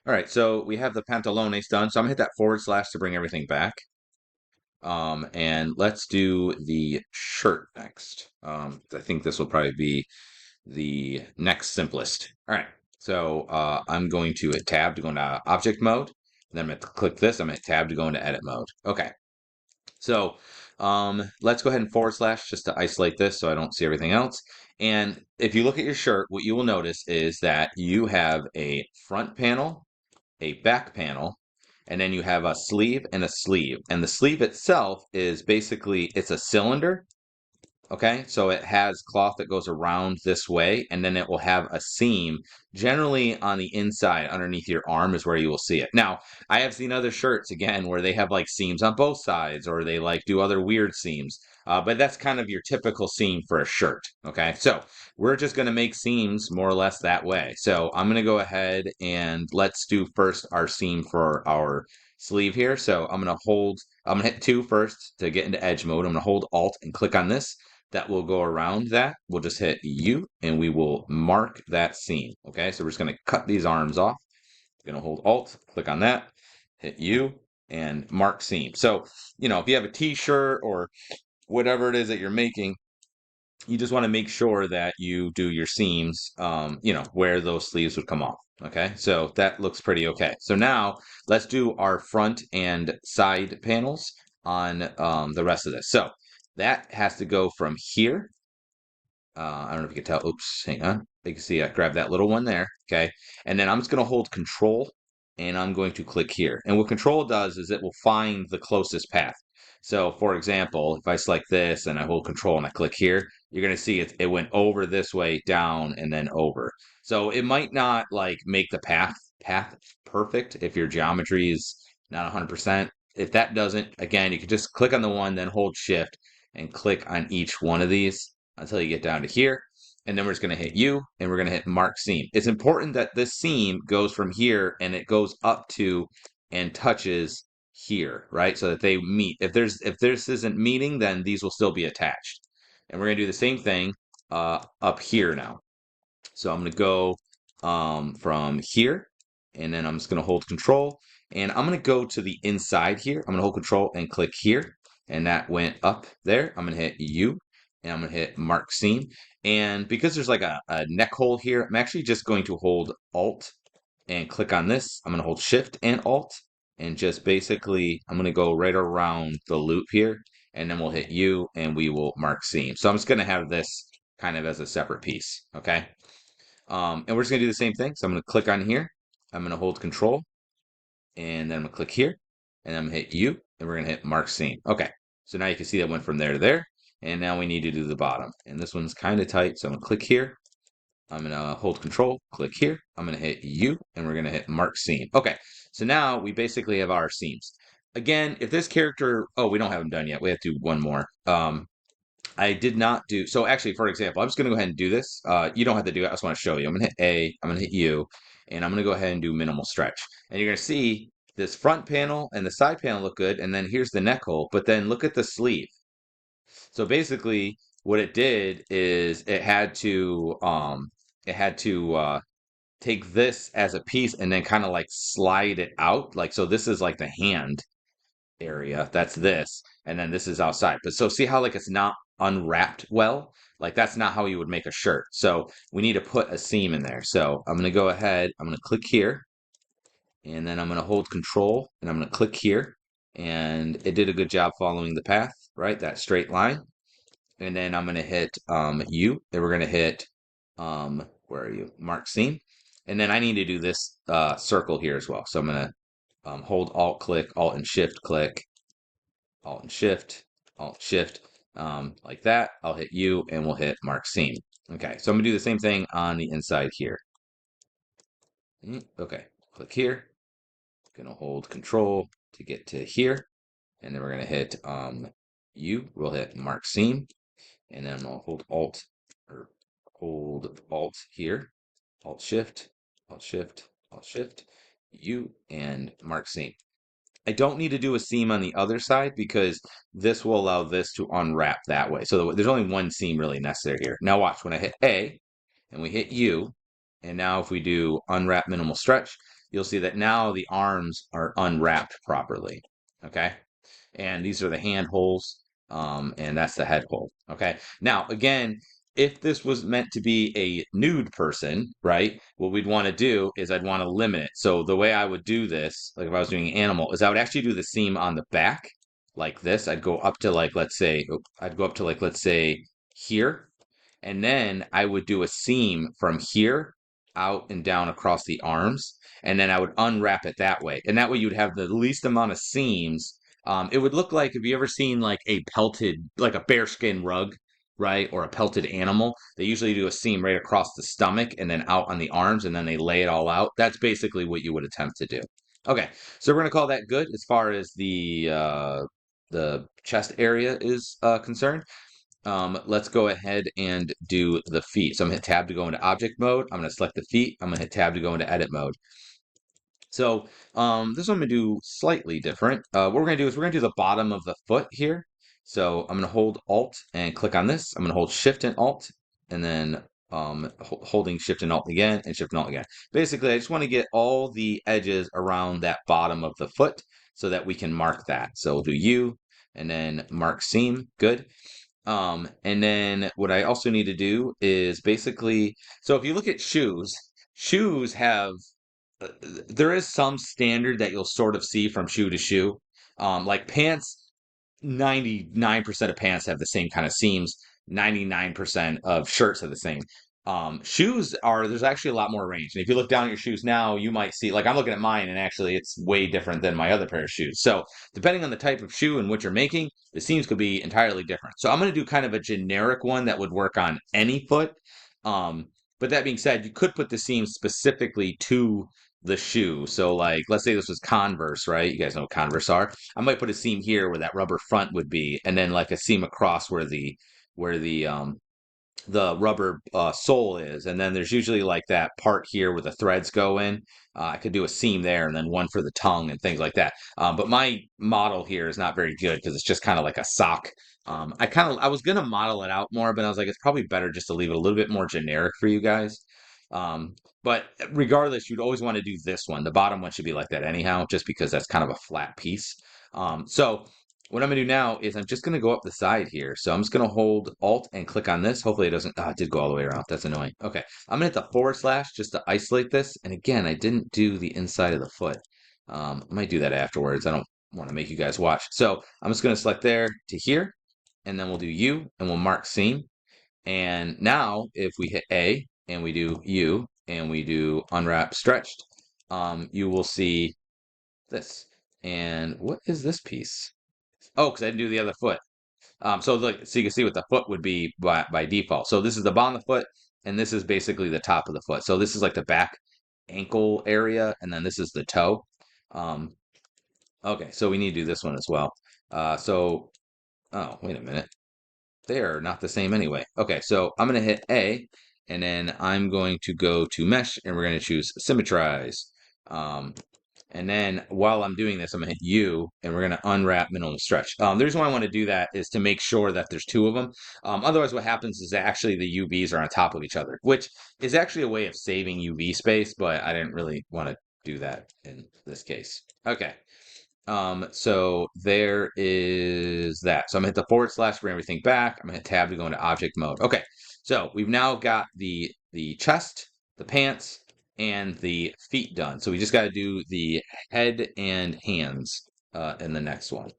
All right, so we have the pantalones done. So I'm gonna hit that forward slash to bring everything back. And let's do the shirt next. I think this will probably be the next simplest. All right, so I'm going to hit tab to go into object mode. Then I'm going to click this. I'm going to hit tab to go into edit mode. Okay, so let's go ahead and forward slash just to isolate this so I don't see everything else. And if you look at your shirt, what you will notice is that you have a front panel, a back panel, and then you have a sleeve and a sleeve. And the sleeve itself is basically, it's a cylinder. Okay, so it has cloth that goes around this way, and then it will have a seam. Generally, on the inside, underneath your arm, is where you will see it. Now, I have seen other shirts again where they have like seams on both sides, or they like do other weird seams. But that's kind of your typical seam for a shirt. Okay, so we're just going to make seams more or less that way. So I'm going to go ahead and let's do first our seam for our sleeve here. So I'm going to hit 2 first to get into edge mode. I'm going to hold Alt and click on this that will go around that. We'll just hit U and we will mark that seam. Okay, so we're just going to cut these arms off. Going to hold Alt, click on that, hit U, and mark seam. So, if you have a t-shirt or whatever it is that you're making, you just want to make sure that you do your seams, where those sleeves would come off. Okay, so that looks pretty okay. So now let's do our front and side panels on the rest of this. So that has to go from here. I don't know if you can tell. Oops, hang on. You can see I grabbed that little one there. Okay, and then I'm just going to hold Control, and I'm going to click here. And what Control does is it will find the closest path. So, for example, if I select this and I hold Control and I click here, you're going to see it went over this way, down, and then over. So it might not like make the path perfect if your geometry is not 100%. If that doesn't, again, you can just click on the one, then hold Shift and click on each one of these until you get down to here. And then we're just going to hit U and we're going to hit mark seam. It's important that this seam goes from here and it goes up to and touches here, right? So that they meet. If this isn't meeting, then these will still be attached. And we're going to do the same thing up here now. So I'm going to go from here, and then I'm just going to hold Control, and I'm going to go to the inside here. I'm going to hold Control and click here, and that went up there. I'm going to hit U, and I'm going to hit Mark Seam. And because there's like a neck hole here, I'm actually just going to hold Alt and click on this. I'm going to hold Shift and Alt, and just basically, I'm going to go right around the loop here, and then we'll hit U, and we will mark seam. So I'm just going to have this kind of as a separate piece, okay? And we're just going to do the same thing. So I'm going to click on here. I'm going to hold Control, and then I'm going to click here, and I'm going to hit U, and we're going to hit Mark Seam. Okay, so now you can see that went from there to there, and now we need to do the bottom. And this one's kind of tight, so I'm going to click here. I'm going to hold Control, click here. I'm going to hit U, and we're going to hit Mark Seam. Okay, so now we basically have our seams. Again, if this character, oh, we don't have them done yet. We have to do one more. I did not do, so actually, for example, I'm just going to go ahead and do this. You don't have to do it. I just want to show you. I'm going to hit A, I'm going to hit U, and I'm going to go ahead and do minimal stretch. And you're going to see this front panel and the side panel look good, and then here's the neck hole, but then look at the sleeve. So basically, what it did is it had to take this as a piece and then kind of like slide it out. Like, so this is like the hand area. That's this. And then this is outside. But so see how like it's not unwrapped well? Like that's not how you would make a shirt. So we need to put a seam in there. So I'm going to go ahead. I'm going to click here. And then I'm going to hold Control. And I'm going to click here. And it did a good job following the path, right? That straight line. And then I'm going to hit U. Then we're going to hit, where are you? Mark seam. And then I need to do this circle here as well. So I'm going to hold Alt click, Alt and Shift click, Alt and Shift, Alt Shift, like that. I'll hit U and we'll hit Mark Seam. Okay, so I'm gonna do the same thing on the inside here. Okay, click here. Gonna hold Control to get to here, and then we're gonna hit U. We'll hit Mark Seam, and then I'll hold Alt or hold Alt here, Alt Shift, Alt Shift, Alt Shift, U, and Mark Seam. I don't need to do a seam on the other side because this will allow this to unwrap that way. So there's only one seam really necessary here. Now watch, when I hit A and we hit U, and now if we do unwrap minimal stretch, you'll see that now the arms are unwrapped properly. Okay. And these are the hand holes, and that's the head hole. Okay. Now, again, if this was meant to be a nude person, right, what we'd want to do is I'd want to limit it. So the way I would do this, like if I was doing an animal, is I would actually do the seam on the back like this. I'd go up to like, let's say, I'd go up to like, let's say here, and then I would do a seam from here out and down across the arms, and then I would unwrap it that way. And that way you'd have the least amount of seams. It would look like, have you ever seen like a pelted, like a bearskin rug, right? Or a pelted animal? They usually do a seam right across the stomach and then out on the arms, and then they lay it all out. That's basically what you would attempt to do. Okay, so we're gonna call that good as far as the chest area is concerned. Let's go ahead and do the feet. So I'm gonna hit tab to go into object mode. I'm gonna select the feet. I'm gonna hit tab to go into edit mode. So this one I'm gonna do slightly different. What we're gonna do is we're gonna do the bottom of the foot here. So I'm gonna hold Alt and click on this. I'm gonna hold Shift and Alt, and then holding Shift and Alt again, and Shift and Alt again. Basically, I just want to get all the edges around that bottom of the foot so that we can mark that. So we'll do U, and then mark seam. Good. And then what I also need to do is basically, so if you look at shoes, shoes have, there is some standard that you'll sort of see from shoe to shoe. Like pants, 99% of pants have the same kind of seams. 99% of shirts have the same. Shoes are, there's actually a lot more range. And if you look down at your shoes now, you might see, like I'm looking at mine, and actually it's way different than my other pair of shoes. So depending on the type of shoe and what you're making, the seams could be entirely different. So I'm going to do kind of a generic one that would work on any foot. But that being said, you could put the seams specifically to the shoe. So like, let's say this was Converse, right? You guys know what Converse are. I might put a seam here where that rubber front would be, and then like a seam across where the rubber sole is, and then there's usually like that part here where the threads go in. I could do a seam there, and then one for the tongue and things like that. But my model here is not very good because it's just kind of like a sock. I was gonna model it out more, but I was like, it's probably better just to leave it a little bit more generic for you guys. But regardless, you'd always want to do this one. The bottom one should be like that anyhow, just because that's kind of a flat piece. So what I'm going to do now is I'm just going to go up the side here. So I'm just going to hold Alt and click on this. Hopefully it doesn't, it did go all the way around. That's annoying. Okay. I'm going to hit the forward slash just to isolate this. And again, I didn't do the inside of the foot. I might do that afterwards. I don't want to make you guys watch. So I'm just going to select there to here, and then we'll do U, and we'll mark seam. And now if we hit A and we do U and we do unwrap stretched, you will see this. And what is this piece? Oh, because I didn't do the other foot. So look, so you can see what the foot would be by default. So this is the bottom of the foot, and this is basically the top of the foot. So this is like the back ankle area, and then this is the toe. Um, okay, so we need to do this one as well. Oh, wait a minute. They're not the same anyway. Okay, so I'm going to hit A, and then I'm going to go to Mesh, and we're going to choose Symmetrize. And then while I'm doing this, I'm going to hit U, and we're going to unwrap minimum stretch. The reason why I want to do that is to make sure that there's two of them. Otherwise, what happens is that actually the UVs are on top of each other, which is actually a way of saving UV space, but I didn't really want to do that in this case. Okay. So there is that. So I'm gonna hit the forward slash, bring everything back. I'm gonna hit tab to go into object mode. Okay, so we've now got the chest, the pants, and the feet done. So we just got to do the head and hands in the next one.